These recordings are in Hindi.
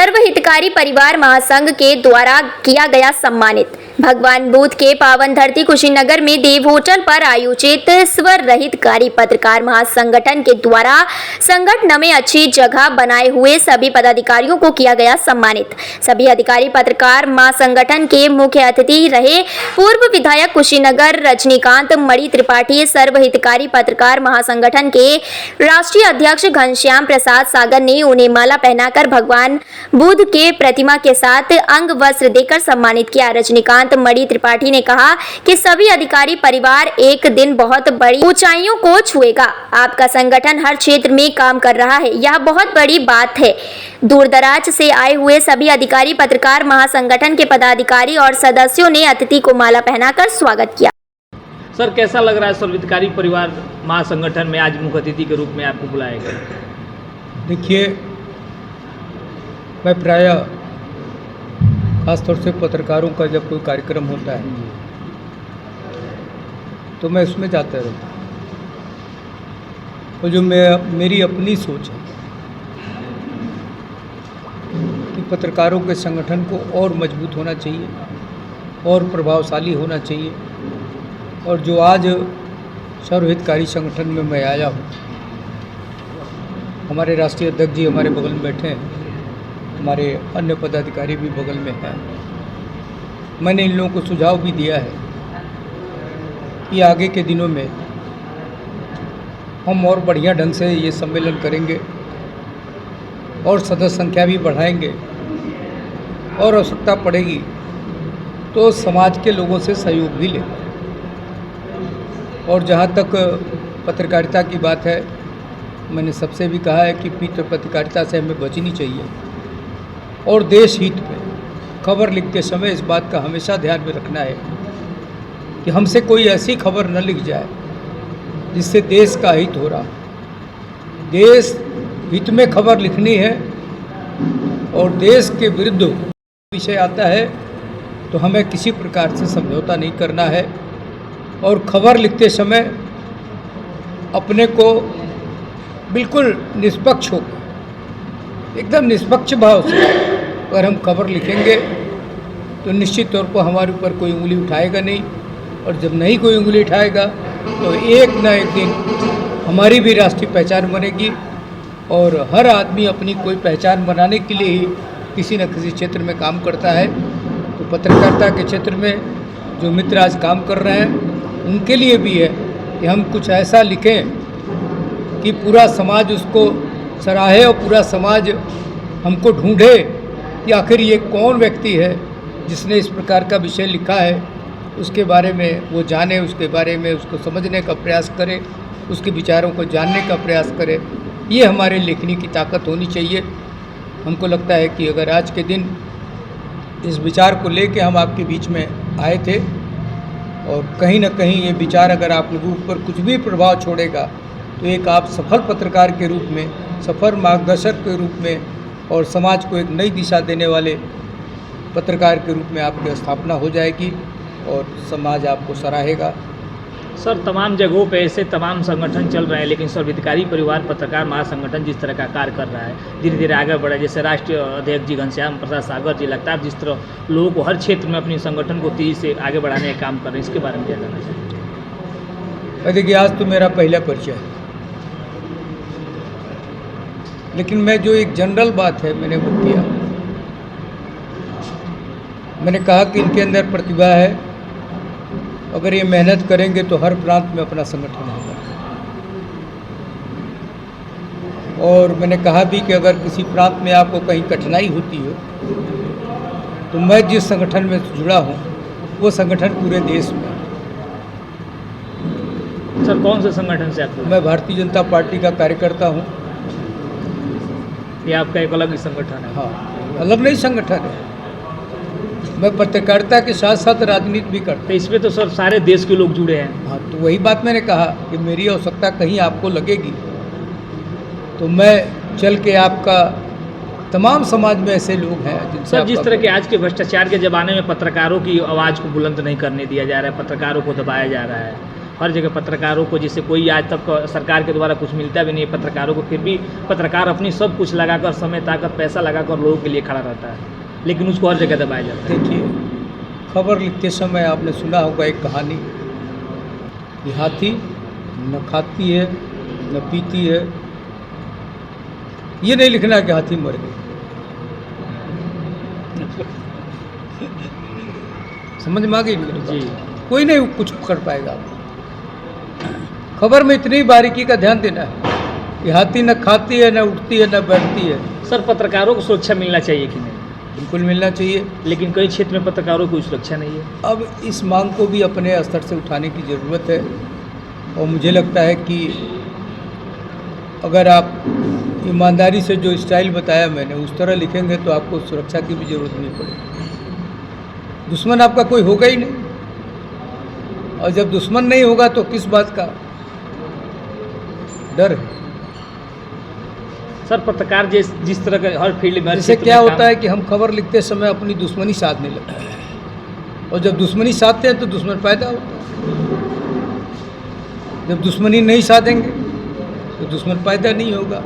सर्वहितकारी परिवार महासंघ के द्वारा किया गया सम्मानित। भगवान बुद्ध के पावन धरती कुशीनगर में देव होटल पर आयोजित स्वर रहितकारी पत्रकार महासंगठन के द्वारा संगठन में अच्छी जगह बनाए हुए सभी पदाधिकारियों को किया गया सम्मानित। सभी अधिकारी पत्रकार महासंगठन के मुख्य अतिथि रहे पूर्व विधायक कुशीनगर रजनीकांत मणि त्रिपाठी, सर्वहितकारी पत्रकार महासंगठन के राष्ट्रीय अध्यक्ष घनश्याम प्रसाद सागर ने उन्हें माला पहनाकर भगवान बुद्ध के प्रतिमा के साथ अंग वस्त्र देकर सम्मानित किया। रजनीकांत मणि त्रिपाठी ने कहा कि सभी अधिकारी परिवार एक दिन बहुत बड़ी ऊंचाइयों को छुएगा। आपका संगठन हर क्षेत्र में काम कर रहा है, यह बहुत बड़ी बात है। दूर दराज से आए हुए सभी अधिकारी पत्रकार महासंगठन के पदाधिकारी और सदस्यों ने अतिथि को माला पहनाकर स्वागत किया। सर, कैसा लग रहा है सर्वहितकारी परिवार महासंगठन में आज मुख्य अतिथि के रूप में आपको बुलाया गया? देखिए, मैं प्रायः खासतौर से पत्रकारों का जब कोई कार्यक्रम होता है तो मैं उसमें जाता रहता हूँ। और जो मेरी अपनी सोच है कि पत्रकारों के संगठन को और मजबूत होना चाहिए और प्रभावशाली होना चाहिए। और जो आज सर्वहितकारी संगठन में मैं आया हूँ, हमारे राष्ट्रीय अध्यक्ष जी हमारे बगल में बैठे हैं, हमारे अन्य पदाधिकारी भी बगल में हैं। मैंने इन लोगों को सुझाव भी दिया है कि आगे के दिनों में हम और बढ़िया ढंग से ये सम्मेलन करेंगे और सदस्य संख्या भी बढ़ाएंगे और आवश्यकता पड़ेगी तो समाज के लोगों से सहयोग भी लेंगे। और जहाँ तक पत्रकारिता की बात है, मैंने सबसे भी कहा है कि पत्रकारिता से हमें बचनी चाहिए और देश हित में खबर लिखते समय इस बात का हमेशा ध्यान में रखना है कि हमसे कोई ऐसी खबर न लिख जाए जिससे देश का हित हो रहा। देश हित में खबर लिखनी है और देश के विरुद्ध विषय आता है तो हमें किसी प्रकार से समझौता नहीं करना है। और खबर लिखते समय अपने को बिल्कुल निष्पक्ष हो, एकदम निष्पक्ष भाव से अगर हम खबर लिखेंगे तो निश्चित तौर पर हमारे ऊपर कोई उंगली उठाएगा नहीं। और जब नहीं कोई उंगली उठाएगा तो एक न एक दिन हमारी भी राष्ट्रीय पहचान बनेगी। और हर आदमी अपनी कोई पहचान बनाने के लिए ही किसी न किसी क्षेत्र में काम करता है। तो पत्रकारिता के क्षेत्र में जो मित्र आज काम कर रहे हैं उनके लिए भी है कि हम कुछ ऐसा लिखें कि पूरा समाज उसको सराहे और पूरा समाज हमको ढूंढे कि आखिर ये कौन व्यक्ति है जिसने इस प्रकार का विषय लिखा है। उसके बारे में वो जाने, उसके बारे में उसको समझने का प्रयास करे, उसके विचारों को जानने का प्रयास करे। ये हमारे लेखनी की ताकत होनी चाहिए। हमको लगता है कि अगर आज के दिन इस विचार को लेके हम आपके बीच में आए थे और कहीं ना कहीं ये विचार अगर आप लोगों पर कुछ भी प्रभाव छोड़ेगा तो एक आप सफल पत्रकार के रूप में, सफल मार्गदर्शक के रूप में और समाज को एक नई दिशा देने वाले पत्रकार के रूप में आपकी स्थापना हो जाएगी और समाज आपको सराहेगा। सर, तमाम जगहों पे ऐसे तमाम संगठन चल रहे हैं, लेकिन सर्वहितकारी परिवार पत्रकार महासंगठन जिस तरह का कार्य कर रहा है, धीरे धीरे आगे बढ़ा। जैसे राष्ट्रीय अध्यक्ष जी घनश्याम प्रसाद सागर जी लगातार जिस तरह लोगों को हर क्षेत्र में अपने संगठन को तेजी से आगे बढ़ाने का काम कर रहे हैं, इसके बारे में क्या कहना चाहिए? देखिए, आज तो मेरा पहला परिचय है, लेकिन मैं जो एक जनरल बात है मैंने वो किया। मैंने कहा कि इनके अंदर प्रतिभा है, अगर ये मेहनत करेंगे तो हर प्रांत में अपना संगठन होगा। और मैंने कहा भी कि अगर किसी प्रांत में आपको कहीं कठिनाई होती हो तो मैं जिस संगठन में जुड़ा हूँ वो संगठन पूरे देश में। सर, कौन से संगठन से आप? मैं भारतीय जनता पार्टी का कार्यकर्ता हूँ। ये आपका एक अलग ही संगठन है? हाँ, अलग नहीं संगठन है। मैं पत्रकारिता के साथ साथ राजनीति भी करता हूँ। तो इसमें तो सर सारे देश के लोग जुड़े हैं। हाँ, तो वही बात मैंने कहा कि मेरी आवश्यकता कहीं आपको लगेगी तो मैं चल के आपका तमाम समाज में ऐसे लोग हैं जिनसे सर, जिस तरह के आज के भ्रष्टाचार के ज़माने में पत्रकारों की आवाज़ को बुलंद नहीं करने दिया जा रहा है, पत्रकारों को दबाया जा रहा है, हर जगह पत्रकारों को, जैसे कोई आज तक सरकार के द्वारा कुछ मिलता भी नहीं है पत्रकारों को, फिर भी पत्रकार अपनी सब कुछ लगाकर, समय ताकत पैसा लगाकर लोगों के लिए खड़ा रहता है, लेकिन उसको हर जगह दबाया जाता है। देखिए, खबर लिखते समय आपने सुना होगा एक कहानी कि हाथी न खाती है न पीती है। ये नहीं लिखना कि हाथी मर गई। समझ में आ गई मेरी बात? जी। कोई नहीं कुछ कर पाएगा। खबर में इतनी बारीकी का ध्यान देना है कि हाथी न खाती है, न उठती है, न बैठती है। सर, पत्रकारों को सुरक्षा मिलना चाहिए कि नहीं? बिल्कुल मिलना चाहिए, लेकिन कई क्षेत्र में पत्रकारों को सुरक्षा नहीं है। अब इस मांग को भी अपने स्तर से उठाने की ज़रूरत है। और मुझे लगता है कि अगर आप ईमानदारी से जो स्टाइल बताया मैंने उस तरह लिखेंगे तो आपको सुरक्षा की भी ज़रूरत नहीं पड़ेगी। दुश्मन आपका कोई होगा ही नहीं, और जब दुश्मन नहीं होगा तो किस बात का डर है? सर, पत्रकार जिस तरह का हर फील्ड में, जैसे क्या होता है कि हम खबर लिखते समय अपनी दुश्मनी साधने लगते हैं, और जब दुश्मनी साधते हैं तो दुश्मन पैदा होता है। जब दुश्मनी नहीं साधेंगे तो दुश्मन पैदा नहीं होगा।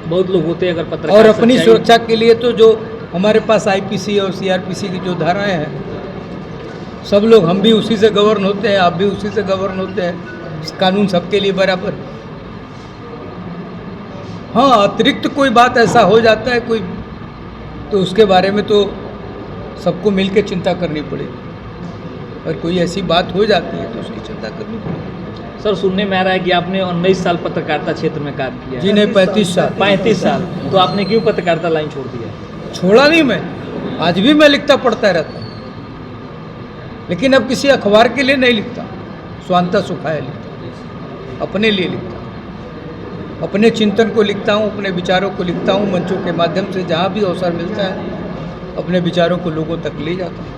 बहुत लोग होते हैं अगर पत्रकार और अपनी सच्चाई- सुरक्षा के लिए तो जो हमारे पास आईपीसी और सीआरपीसी की जो धाराएं हैं, सब लोग, हम भी उसी से गवर्न होते हैं, आप भी उसी से गवर्न होते हैं। कानून सबके लिए बराबर। हाँ, अतिरिक्त कोई बात ऐसा हो जाता है कोई, तो उसके बारे में तो सबको मिलकर चिंता करनी पड़ेगी। और कोई ऐसी बात हो जाती है तो उसकी चिंता करनी पड़ेगी। सर, सुनने में आ रहा है कि आपने 19 साल पत्रकारिता क्षेत्र में काम किया जी है। नहीं, 35 साल। 35 साल। तो आपने क्यों पत्रकारिता लाइन छोड़ दिया? छोड़ा नहीं मैं, आज भी मैं लिखता पढ़ता रहता हूँ, लेकिन अब किसी अखबार के लिए नहीं लिखता। स्वांता सुखाया लिखता, अपने लिए लिखता हूँ, अपने चिंतन को लिखता हूँ, अपने विचारों को लिखता हूँ। मंचों के माध्यम से जहाँ भी अवसर मिलता है अपने विचारों को लोगों तक ले जाता हूँ।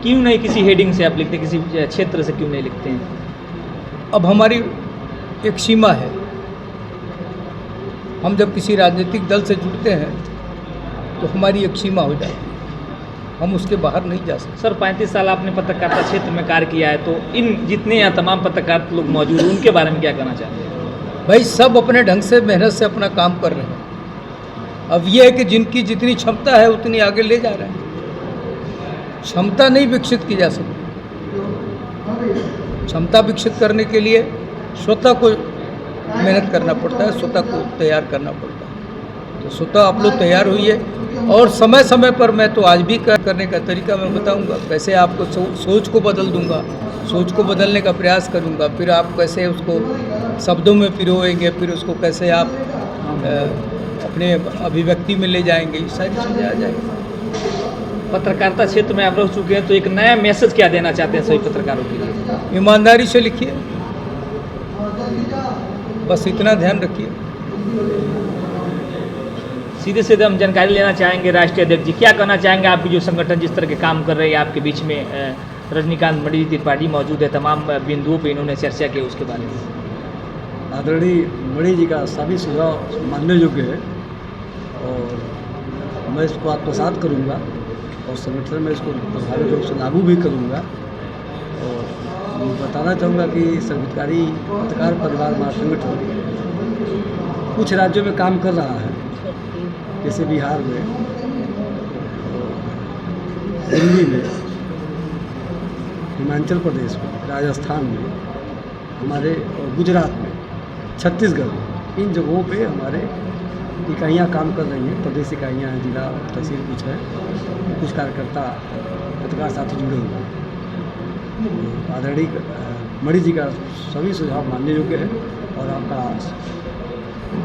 क्यों नहीं किसी हेडिंग से आप लिखते, किसी क्षेत्र से क्यों नहीं लिखते हैं? अब हमारी एक सीमा है। हम जब किसी राजनीतिक दल से जुड़ते हैं तो हमारी एक सीमा हो जाती है, हम उसके बाहर नहीं जा सकते। सर, 35 साल आपने पत्रकारिता क्षेत्र में कार्य किया है, तो इन जितने यहाँ तमाम पत्रकार लोग मौजूद हैं उनके बारे में क्या कहना चाहते हैं? भाई, सब अपने ढंग से मेहनत से अपना काम कर रहे हैं। अब ये है कि जिनकी जितनी क्षमता है उतनी आगे ले जा रहे हैं। क्षमता नहीं विकसित की जा सकती। क्षमता विकसित करने के लिए स्वतः को मेहनत करना पड़ता है, स्वतः को तैयार करना पड़ता है। तो स्वतः आप लोग तैयार होइए, और समय समय पर मैं तो आज भी करने का तरीका मैं बताऊंगा। कैसे आपको सोच को बदल दूंगा, सोच को बदलने का प्रयास करूंगा, फिर आप कैसे उसको शब्दों में पिरोएंगे, फिर उसको कैसे आप अपने अभिव्यक्ति में ले जाएंगे, ये सारी चीज़ें आ जाएंगी। पत्रकारिता क्षेत्र में आप रह चुके हैं, तो एक नया मैसेज क्या देना चाहते हैं सभी पत्रकारों के लिए? ईमानदारी से लिखिए, बस इतना ध्यान रखिए। सीधे सीधे हम जानकारी लेना चाहेंगे राष्ट्रीय अध्यक्ष जी, क्या कहना चाहेंगे? आपकी जो संगठन जिस तरह के काम कर रहे हैं, आपके बीच में रजनीकांत मणि त्रिपाठी मौजूद है, तमाम बिंदुओं पे इन्होंने चर्चा की, उसके बारे में। आदरणीय मणि जी का सभी सुझाव मानने योग्य है, और मैं इसको आत्मसात करूँगा और संगठन में इसको प्रभावी रूप से लागू भी करूँगा। और बताना चाहूँगा कि संगीतकारी पत्रकार परिवार महासंगठन कुछ राज्यों में काम कर रहा है, जैसे बिहार में, दिल्ली में, हिमाचल प्रदेश में, राजस्थान में, हमारे गुजरात में, छत्तीसगढ़ में। इन जगहों पे हमारे इकाइयाँ काम कर रही हैं, प्रदेश इकाइयाँ हैं, जिला तहसील कुछ है, कुछ कार्यकर्ता पत्रकार साथी जुड़े हुए हैं। आदरणीय मणि जी का सभी सुझाव मानने योग्य है, और आपका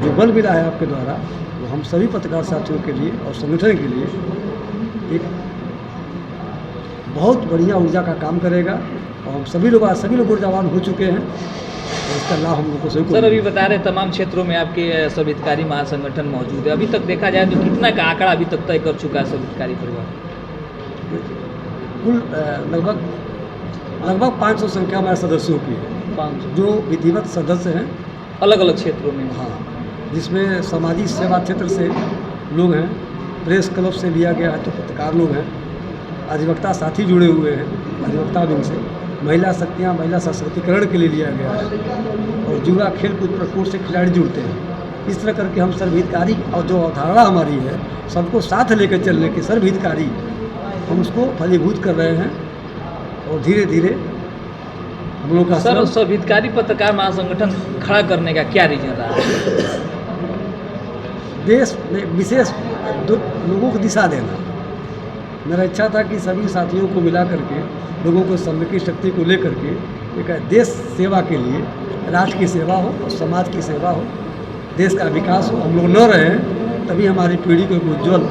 जो बल मिला है आपके द्वारा, वो हम सभी पत्रकार साथियों के लिए और संगठन के लिए एक बहुत बढ़िया ऊर्जा का काम करेगा। और हम सभी लोग ऊर्जावान हो चुके हैं, और इसका लाभ हम लोग को सभी को। सर, अभी बता रहे तमाम क्षेत्रों में आपके सब हितकारी महासंगठन मौजूद है। अभी तक देखा जाए तो कितना का आंकड़ा अभी तक तय कर चुका है सब हितकारी परिवार? कुल लगभग 500 संख्या हमारे सदस्यों की है, 500 जो विधिवत सदस्य हैं अलग अलग क्षेत्रों में। हाँ, जिसमें सामाजिक सेवा क्षेत्र से लोग हैं, प्रेस क्लब से लिया गया है तो पत्रकार लोग हैं, अधिवक्ता साथी जुड़े हुए हैं, अधिवक्ता विंग से, महिला शक्तियाँ, महिला सशक्तिकरण के लिए लिया गया है और युवा खेलकूद प्रकोष्ठ से खिलाड़ी जुड़ते हैं। इस तरह करके हम सर्वहितकारी और जो अवधारणा हमारी है सबको साथ लेकर चलने की सर्वहितकारी, हम उसको फलीभूत कर रहे हैं और धीरे धीरे हम लोग का सर सर्वहितकारी पत्रकार महासंगठन खड़ा करने का क्या रीजन रहा है? देश में विशेष लोगों को दिशा देना। मेरा इच्छा था कि सभी साथियों को मिला करके लोगों को सम्मिलित शक्ति को लेकर के एक देश सेवा के लिए, राष्ट्र की सेवा हो और समाज की सेवा हो, देश का विकास हो, हम लोग न रहें तभी हमारी पीढ़ी को एक उज्ज्वल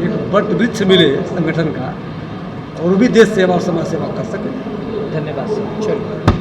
एक वट वृक्ष मिले संगठन का और वो भी देश सेवा और समाज सेवा कर सके। धन्यवाद सर। चलिए।